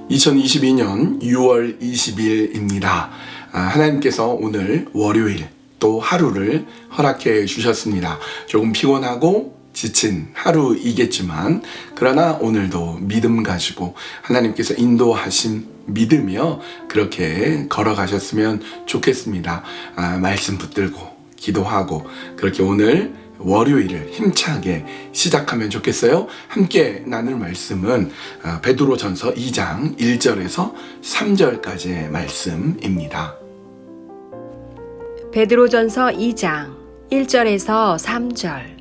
(2022년 6월 20일입니다) 하나님께서 오늘 월요일 또 하루를 허락해 주셨습니다. 조금 피곤하고 지친 하루이겠지만 그러나 오늘도 믿음 가지고 하나님께서 인도하심 믿으며 그렇게 걸어가셨으면 좋겠습니다. 말씀 붙들고 기도하고 그렇게 오늘 월요일을 힘차게 시작하면 좋겠어요. 함께 나눌 말씀은 베드로전서 2장 1절에서 3절까지의 말씀입니다. 베드로전서 2장 1절에서 3절.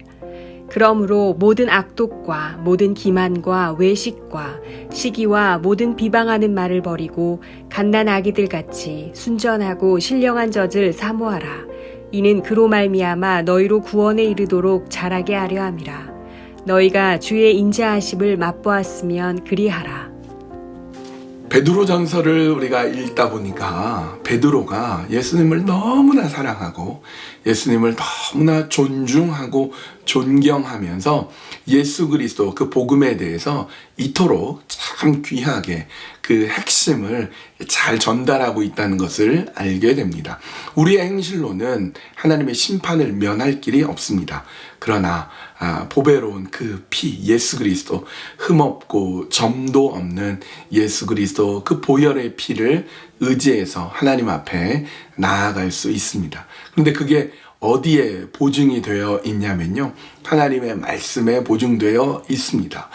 그러므로 모든 악독과 모든 기만과 외식과 시기와 모든 비방하는 말을 버리고 갓난 아기들 같이 순전하고 신령한 젖을 사모하라. 이는 그로 말미암아 너희로 구원에 이르도록 자라게 하려 함이라. 너희가 주의 인자하심을 맛보았으면 그리하라. 베드로전서를 우리가 읽다 보니까 베드로가 예수님을 너무나 사랑하고 예수님을 너무나 존중하고 존경하면서 예수 그리스도 그 복음에 대해서 이토록 참 귀하게 그 핵심을 잘 전달하고 있다는 것을 알게 됩니다. 우리의 행실로는 하나님의 심판을 면할 길이 없습니다. 그러나 보배로운 그 피 예수 그리스도, 흠없고 점도 없는 예수 그리스도 그 보혈의 피를 의지해서 하나님 앞에 나아갈 수 있습니다. 그런데 그게 어디에 보증이 되어 있냐면요, 하나님의 말씀에 보증되어 있습니다.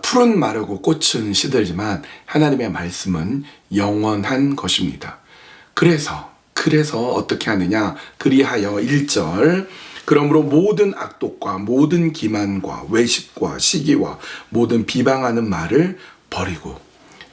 풀은 마르고 꽃은 시들지만 하나님의 말씀은 영원한 것입니다. 그래서 어떻게 하느냐, 그리하여 1절 그러므로 모든 악독과 모든 기만과 외식과 시기와 모든 비방하는 말을 버리고,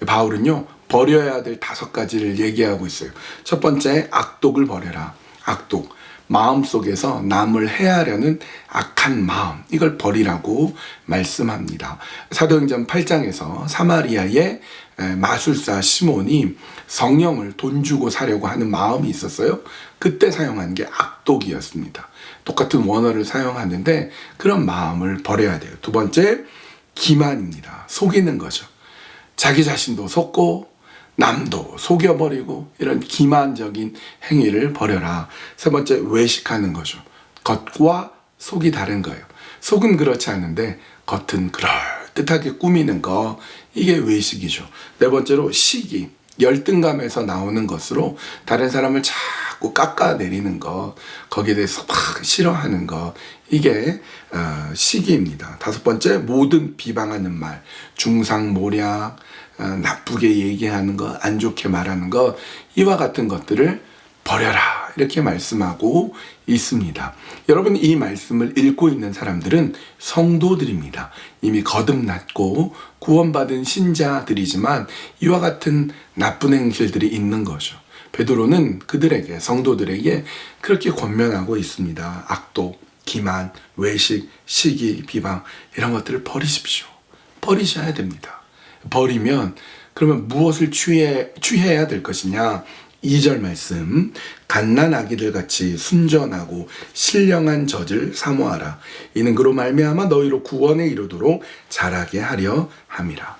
바울은요 버려야 될 5가지를 얘기하고 있어요. 첫 번째, 악독을 버려라. 악독, 마음속에서 남을 해하려는 악한 마음, 이걸 버리라고 말씀합니다. 사도행전 8장에서 사마리아의 마술사 시몬이 성령을 돈 주고 사려고 하는 마음이 있었어요. 그때 사용한 게 악독이었습니다. 똑같은 원어를 사용하는데 그런 마음을 버려야 돼요. 두 번째, 기만입니다. 속이는 거죠. 자기 자신도 속고 남도 속여버리고 이런 기만적인 행위를 버려라. 세 번째, 외식하는 거죠. 겉과 속이 다른 거예요. 속은 그렇지 않은데 겉은 그럴듯하게 꾸미는 거, 이게 외식이죠. 네 번째로, 시기, 열등감에서 나오는 것으로 다른 사람을 자꾸 깎아내리는 것, 거기에 대해서 막 싫어하는 것, 이게 시기입니다. 다섯 번째, 모든 비방하는 말, 중상모략, 나쁘게 얘기하는 것, 안 좋게 말하는 것, 이와 같은 것들을 버려라, 이렇게 말씀하고 있습니다. 여러분, 이 말씀을 읽고 있는 사람들은 성도들입니다. 이미 거듭났고 구원받은 신자들이지만 이와 같은 나쁜 행실들이 있는 거죠. 베드로는 그들에게, 성도들에게 그렇게 권면하고 있습니다. 악독, 기만, 외식, 시기, 비방, 이런 것들을 버리십시오. 버리셔야 됩니다. 버리면 그러면 무엇을 취해야 될 것이냐? 2절 말씀, 갓난 아기들 같이 순전하고 신령한 젖을 사모하라. 이는 그로 말미암아 너희로 구원에 이르도록 자라게 하려 함이라.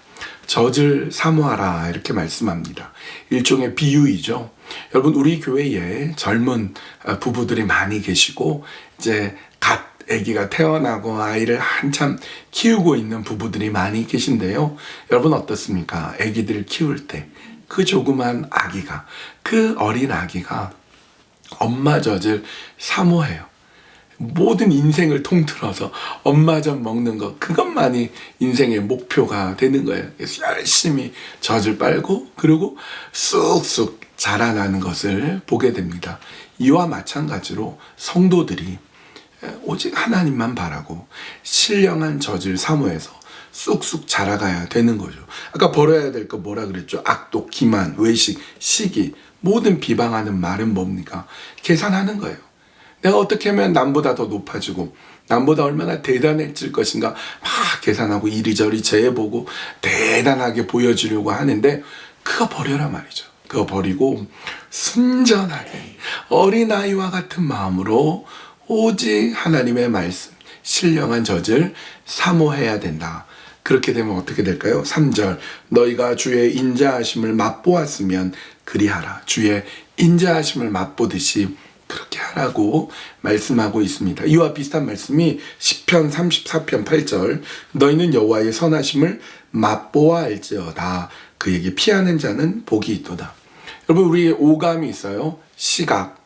젖을 사모하라, 이렇게 말씀합니다. 일종의 비유이죠. 여러분, 우리 교회에 젊은 부부들이 많이 계시고 이제 갓 아기가 태어나고 아이를 한참 키우고 있는 부부들이 많이 계신데요. 여러분 어떻습니까? 아기들을 키울 때 그 조그만 아기가, 그 어린 아기가 엄마 젖을 사모해요. 모든 인생을 통틀어서 엄마 젖 먹는 것, 그것만이 인생의 목표가 되는 거예요. 그래서 열심히 젖을 빨고 그리고 쑥쑥 자라나는 것을 보게 됩니다. 이와 마찬가지로 성도들이 오직 하나님만 바라고 신령한 젖을 사모해서 쑥쑥 자라가야 되는 거죠. 아까 버려야 될 거 뭐라 그랬죠? 악독, 기만, 외식, 시기, 모든 비방하는 말은 뭡니까? 계산하는 거예요. 내가 어떻게 하면 남보다 더 높아지고 남보다 얼마나 대단해질 것인가 막 계산하고 이리저리 재보고 대단하게 보여주려고 하는데 그거 버려라 말이죠. 그거 버리고 순전하게 어린아이와 같은 마음으로 오직 하나님의 말씀, 신령한 젖을 사모해야 된다. 그렇게 되면 어떻게 될까요? 3절, 너희가 주의 인자하심을 맛보았으면 그리하라. 주의 인자하심을 맛보듯이 그렇게 하라고 말씀하고 있습니다. 이와 비슷한 말씀이 시편 34편 8절, 너희는 여호와의 선하심을 맛보아 알지어다. 그에게 피하는 자는 복이 있도다. 여러분, 우리의 오감이 있어요. 시각,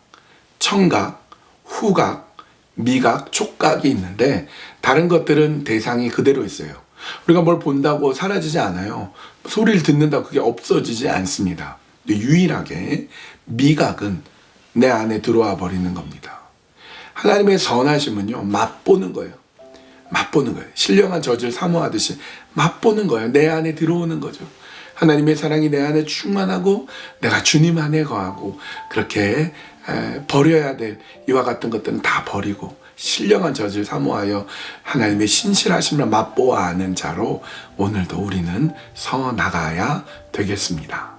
청각, 후각, 미각, 촉각이 있는데 다른 것들은 대상이 그대로 있어요. 우리가 뭘 본다고 사라지지 않아요. 소리를 듣는다고 그게 없어지지 않습니다. 유일하게 미각은 내 안에 들어와 버리는 겁니다. 하나님의 선하심은요, 맛보는 거예요. 맛보는 거예요. 신령한 젖을 사모하듯이 맛보는 거예요. 내 안에 들어오는 거죠. 하나님의 사랑이 내 안에 충만하고 내가 주님 안에 거하고 그렇게 버려야 될 이와 같은 것들은 다 버리고 신령한 젖을 사모하여 하나님의 신실하심을 맛보아 아는 자로 오늘도 우리는 서 나가야 되겠습니다.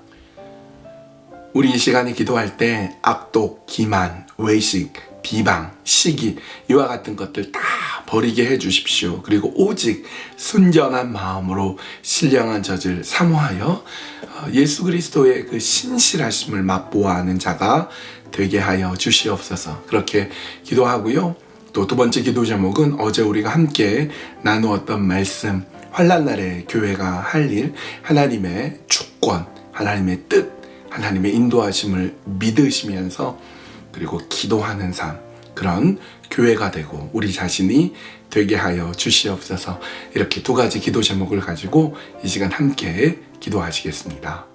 우리 이 시간에 기도할 때 악독, 기만, 외식, 비방, 시기 이와 같은 것들 다 버리게 해 주십시오. 그리고 오직 순전한 마음으로 신령한 젖을 사모하여 예수 그리스도의 그 신실하심을 맛보아 아는 자가 되게 하여 주시옵소서. 그렇게 기도하고요. 또 두 번째 기도 제목은 어제 우리가 함께 나누었던 말씀, 환난날에 교회가 할 일, 하나님의 주권, 하나님의 뜻, 하나님의 인도하심을 믿으시면서 그리고 기도하는 삶, 그런 교회가 되고 우리 자신이 되게 하여 주시옵소서. 이렇게 두 가지 기도 제목을 가지고 이 시간 함께 기도하시겠습니다.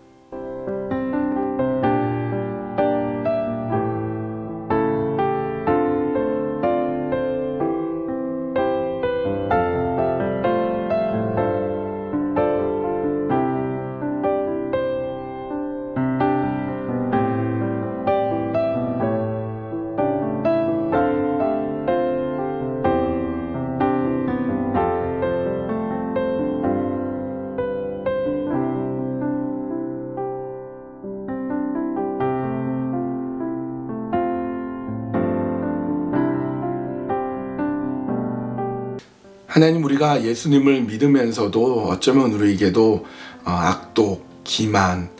하나님, 우리가 예수님을 믿으면서도 어쩌면 우리에게도 악독, 기만,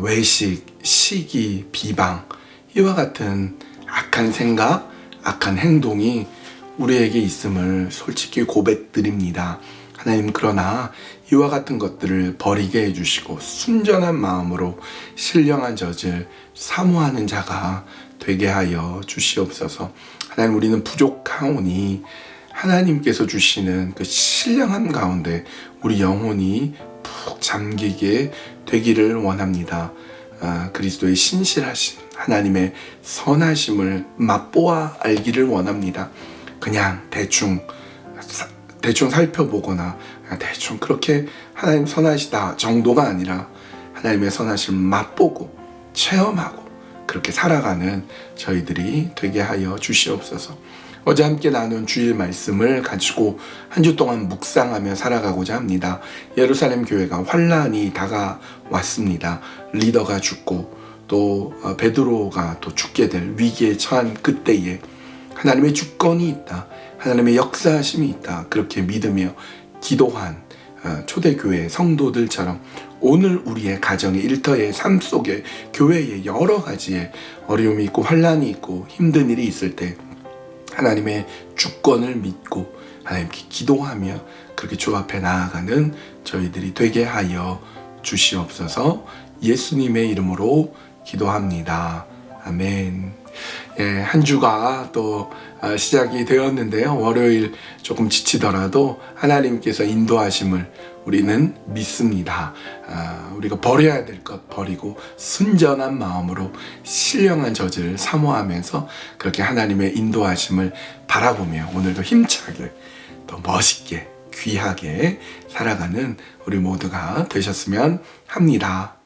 외식, 시기, 비방 이와 같은 악한 생각, 악한 행동이 우리에게 있음을 솔직히 고백드립니다. 하나님, 그러나 이와 같은 것들을 버리게 해주시고 순전한 마음으로 신령한 젖을 사모하는 자가 되게 하여 주시옵소서. 하나님, 우리는 부족하오니 하나님께서 주시는 그 신령함 가운데 우리 영혼이 푹 잠기게 되기를 원합니다. 그리스도의 신실하심, 하나님의 선하심을 맛보아 알기를 원합니다. 그냥 대충 살펴보거나 대충 그렇게 하나님 선하시다 정도가 아니라 하나님의 선하심을 맛보고 체험하고 그렇게 살아가는 저희들이 되게 하여 주시옵소서. 어제 함께 나눈 주일 말씀을 가지고 한 주 동안 묵상하며 살아가고자 합니다. 예루살렘 교회가 환란이 다가왔습니다. 리더가 죽고 또 베드로가 또 죽게 될 위기에 처한 그때에 하나님의 주권이 있다, 하나님의 역사하심이 있다, 그렇게 믿으며 기도한 초대교회 성도들처럼 오늘 우리의 가정의 일터의 삶 속에 교회에 여러 가지의 어려움이 있고 환란이 있고 힘든 일이 있을 때 하나님의 주권을 믿고 하나님께 기도하며 그렇게 주 앞에 나아가는 저희들이 되게 하여 주시옵소서. 예수님의 이름으로 기도합니다. 아멘. 한 주가 또 시작이 되었는데요. 월요일 조금 지치더라도 하나님께서 인도하심을 우리는 믿습니다. 우리가 버려야 될 것 버리고 순전한 마음으로 신령한 젖을 사모하면서 그렇게 하나님의 인도하심을 바라보며 오늘도 힘차게 더 멋있게 귀하게 살아가는 우리 모두가 되셨으면 합니다.